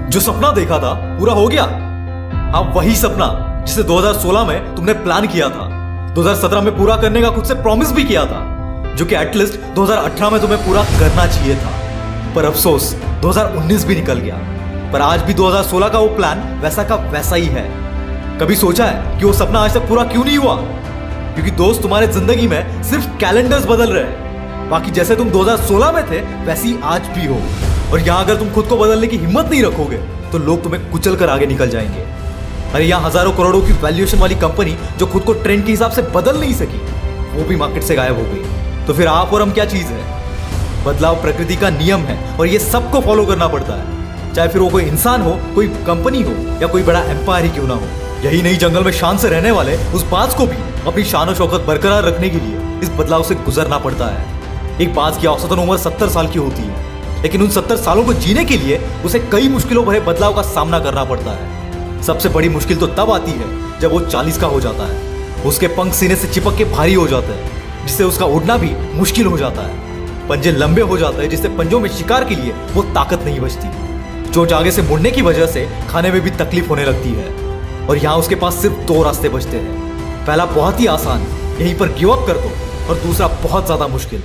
जो सपना देखा था पूरा हो गया। हाँ, वही सपना जिसे 2016 में तुमने प्लान किया था, 2017 में पूरा करने का खुद से प्रॉमिस भी किया था, जो कि एटलीस्ट 2018 में तुम्हें पूरा करना चाहिए था। पर अफसोस 2019 भी निकल गया। पर आज भी 2016 का वो प्लान वैसा का वैसा ही है। कभी सोचा है कि वो सपना आज तक पूरा क्यों नहीं हुआ? क्योंकि दोस्त, तुम्हारे जिंदगी में सिर्फ कैलेंडर्स बदल रहे हैं। बाकी जैसे तुम 2016 में थे वैसी आज भी हो। और यहाँ अगर तुम खुद को बदलने की हिम्मत नहीं रखोगे तो लोग तुम्हें कुचल कर आगे निकल जाएंगे। अरे यहाँ हजारों करोड़ों की वैल्यूएशन वाली कंपनी जो खुद को ट्रेंड के हिसाब से बदल नहीं सकी, वो भी मार्केट से गायब हो गई। तो फिर आप और हम क्या चीज है? बदलाव प्रकृति का नियम है और ये सबको फॉलो करना पड़ता है, चाहे फिर वो कोई इंसान हो, कोई कंपनी हो या कोई बड़ा एम्पायर ही क्यों ना हो। यही नहीं, जंगल में शान से रहने वाले उस बाज को भी अपनी शान और शौकत बरकरार रखने के लिए इस बदलाव से गुजरना पड़ता है। एक बाज की औसतन उम्र 70 साल की होती है, लेकिन उन 70 सालों को जीने के लिए उसे कई मुश्किलों भरे बदलाव का सामना करना पड़ता है। सबसे बड़ी मुश्किल तो तब आती है जब वो 40 का हो जाता है। उसके पंख सीने से चिपक के भारी हो जाते हैं, जिससे उसका उड़ना भी मुश्किल हो जाता है। पंजे लंबे हो जाते हैं, जिससे पंजों में शिकार के लिए वो ताकत नहीं बचती। चोंच आगे से मुड़ने की वजह से खाने में भी तकलीफ होने लगती है। और यहाँ उसके पास सिर्फ 2 रास्ते बचते हैं। पहला बहुत ही आसान, यहीं पर गिव अप कर दो, और दूसरा बहुत ज्यादा मुश्किल।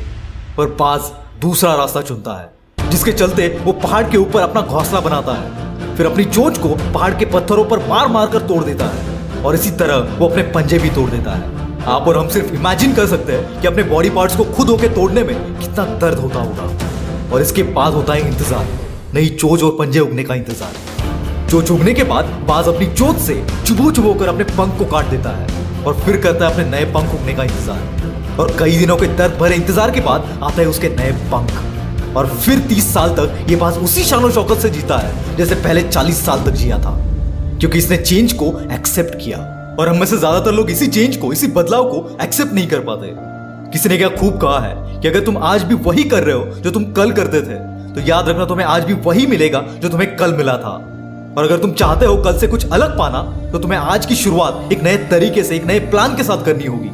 पर बाज दूसरा रास्ता चुनता है, जिसके चलते वो पहाड़ के ऊपर अपना घोंसला बनाता है, फिर अपनी चोंच को पहाड़ के पत्थरों पर मार मार कर तोड़ देता है, और इसी तरह वो अपने पंजे भी तोड़ देता है। आप और हम सिर्फ इमेजिन कर सकते हैं कि अपने बॉडी पार्ट्स को खुद होके तोड़ने में कितना दर्द होता होगा। और इसके बाद होता है इंतजार, नई चोंच और पंजे उगने का इंतजार। चोंच उगने के बाद बाज अपनी चोंच से चुभो कर अपने पंख को काट देता है, और फिर करता है अपने नए पंख उगने का इंतजार। और कई दिनों के दर्द भरे इंतजार के बाद आता है उसके नए पंख। और फिर 30 साल तक ये बाज उसी शान और शौकत से जीता है जैसे पहले 40 साल तक जिया था, क्योंकि इसने चेंज को एक्सेप्ट किया। और हम में से ज्यादातर लोग इसी चेंज को, इसी बदलाव को एक्सेप्ट नहीं कर पाते। किसी ने क्या खूब कहा है कि अगर तुम आज भी वही कर रहे हो जो तुम कल करते थे, तो याद रखना तुम्हें आज भी वही मिलेगा जो तुम्हें कल मिला था। और अगर तुम चाहते हो कल से कुछ अलग पाना, तो तुम्हें आज की शुरुआत एक नए तरीके से, एक नए प्लान के साथ करनी होगी।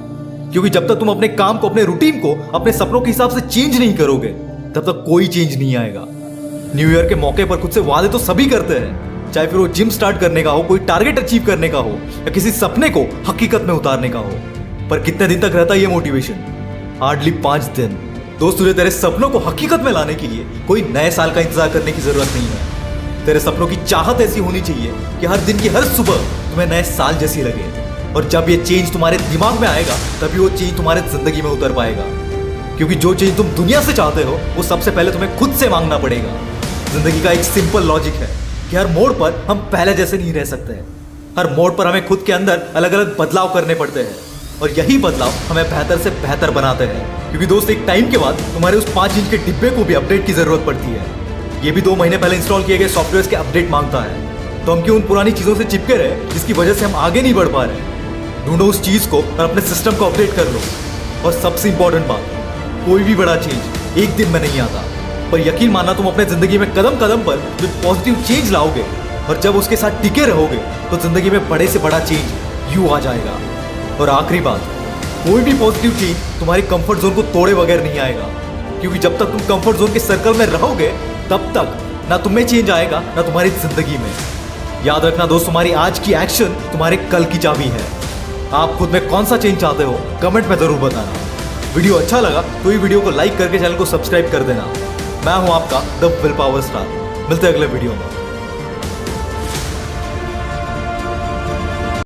क्योंकि जब तक तुम अपने काम को, अपने रूटीन को अपने सपनों के हिसाब से चेंज नहीं करोगे, तब तक कोई चेंज नहीं आएगा। न्यू ईयर के मौके पर खुद से वादे तो सभी करते हैं, चाहे फिर वो जिम स्टार्ट करने का हो, कोई टारगेट अचीव करने का हो, या किसी सपने को हकीकत में उतारने का हो। पर कितने दिन तक रहता है ये मोटिवेशन? हार्डली 5 दिन। दोस्त, तुझे तेरे सपनों को हकीकत में लाने के लिए कोई नए साल का इंतजार करने की जरूरत नहीं है। तेरे सपनों की चाहत ऐसी होनी चाहिए कि हर दिन की हर सुबह तुम्हें नए साल जैसी लगे। और जब ये चेंज तुम्हारे दिमाग में आएगा, तभी वो चेंज तुम्हारे जिंदगी में उतर पाएगा। क्योंकि जो चेंज तुम दुनिया से चाहते हो, वो सबसे पहले तुम्हें खुद से मांगना पड़ेगा। जिंदगी का एक सिंपल लॉजिक है कि हर मोड़ पर हम पहले जैसे नहीं रह सकते हैं। हर मोड़ पर हमें खुद के अंदर अलग अलग बदलाव करने पड़ते हैं, और यही बदलाव हमें बेहतर से बेहतर बनाते हैं। क्योंकि दोस्त, एक टाइम के बाद तुम्हारे उस 5 इंच के डिब्बे को भी अपडेट की जरूरत पड़ती है। ये भी 2 महीने पहले इंस्टॉल किए गए सॉफ्टवेयर के अपडेट मांगता है। तो हम क्यों उन पुरानी चीजों से चिपके रहे जिसकी वजह से हम आगे नहीं बढ़ पा रहे? ढूंढो उस चीज को और अपने सिस्टम को अपडेट कर लो। और सबसे इंपॉर्टेंट बात, कोई भी बड़ा चेंज एक दिन में नहीं आता, पर यकीन मानना, तुम अपने जिंदगी में कदम कदम पर जो पॉजिटिव चेंज लाओगे और जब उसके साथ टिके रहोगे, तो जिंदगी में बड़े से बड़ा चेंज यूं आ जाएगा। और आखिरी बात, कोई भी पॉजिटिव चेंज तुम्हारी कंफर्ट जोन को तोड़े बगैर नहीं आएगा। क्योंकि जब तक तुम कंफर्ट जोन के सर्कल में रहोगे, तब तक ना तुम्हें चेंज आएगा, ना तुम्हारी जिंदगी में। याद रखना दोस्त, तुम्हारी आज की एक्शन तुम्हारे कल की चाबी है। आप खुद में कौन सा चेंज चाहते हो, कमेंट में जरूर बताना। वीडियो अच्छा लगा तो ये वीडियो को लाइक करके चैनल को सब्सक्राइब कर देना। मैं हूं आपका द विल पावर स्टार। मिलते हैं अगले वीडियो में।